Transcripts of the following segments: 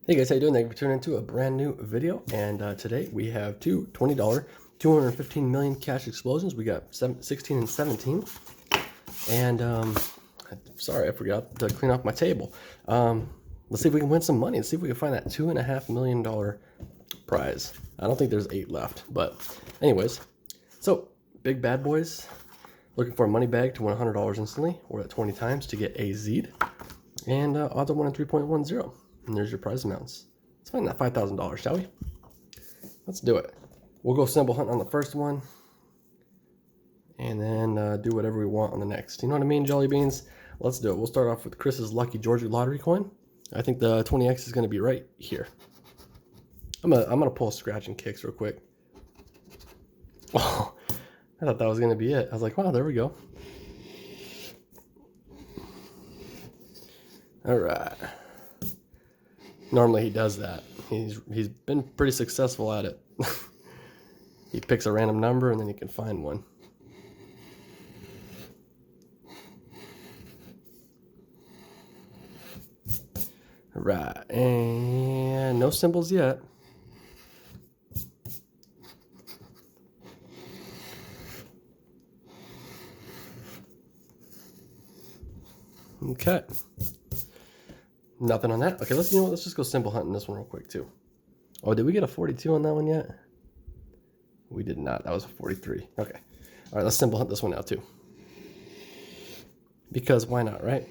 Hey guys, how you doing? Thank you for tuning into a brand new video. And today we have two $20 215 million cash explosions. We got 16 and 17. And sorry, I forgot to clean off my table. Let's see if we can win some money. Let's see if we can find that $2.5 million prize. I don't think there's 8 left, but anyways. So big bad boys looking for a money bag to win $100 instantly, or at 20 times to get a Z. And odds of 1 in 3.10. And there's your prize amounts. Let's find that $5,000, shall we? Let's do it. We'll go symbol hunt on the first one. And then do whatever we want on the next. You know what I mean, Jelly Beans? Let's do it. We'll start off with Chris's Lucky Georgia Lottery coin. I think the 20X is going to be right here. I'm gonna pull scratch and kicks real quick. Oh, I thought that was going to be it. I was like, wow, there we go. All right. Normally he does that. He's been pretty successful at it. He picks a random number and then he can find one. All right, and no symbols yet. Okay. Nothing on that. Okay, let's just go symbol hunting this one real quick too. Oh, did we get a 42 on that one yet? We did not. That was a 43. Okay. All right, let's symbol hunt this one now too. Because why not, right?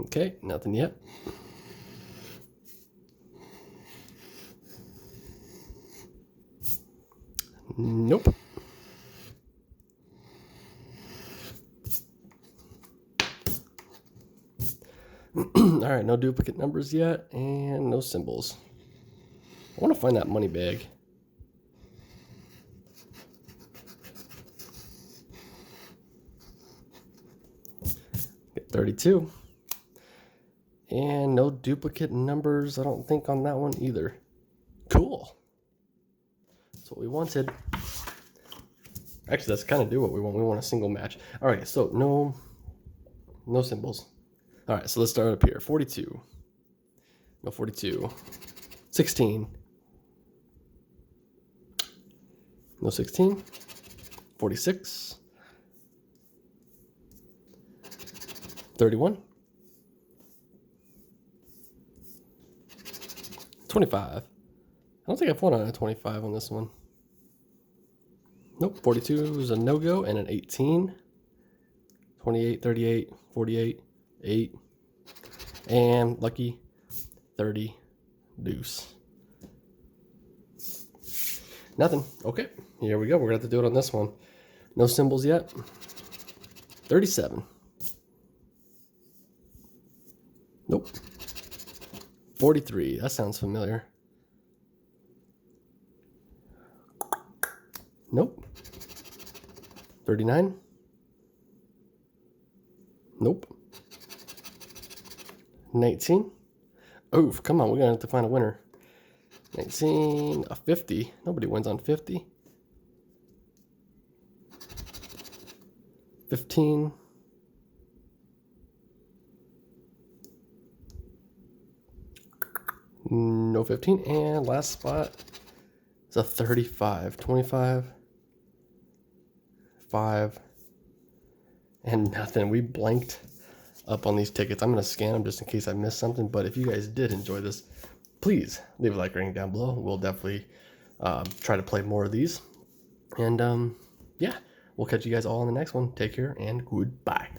Okay, nothing yet. Nope. All right, no duplicate numbers yet, and no symbols. I want to find that money bag. Get 32. And no duplicate numbers, I don't think, on that one either. Cool. That's what we wanted. Actually, that's kind of do what we want. We want a single match. All right, so no symbols. All right, so let's start up here. 42. No 42. 16. No 16. 46. 31. 25. I don't think I've won on a 25 on this one. Nope, 42 is a no-go, and an 18. 28, 38, 48, 8. And lucky 30 deuce. Nothing. Okay, here we go. We're going to have to do it on this one. No symbols yet. 37. Nope. 43. That sounds familiar. Nope. 39. Nope. 19. Oof, come on, we're gonna have to find a winner. 19, a 50. Nobody wins on 50. 15. No 15. And last spot is a 35. 25. 5. And nothing. We blanked up on these tickets. I'm going to scan them just in case I missed something. But if you guys did enjoy this, please leave a like rating down below. We'll definitely try to play more of these. And yeah, we'll catch you guys all in the next one. Take care and goodbye.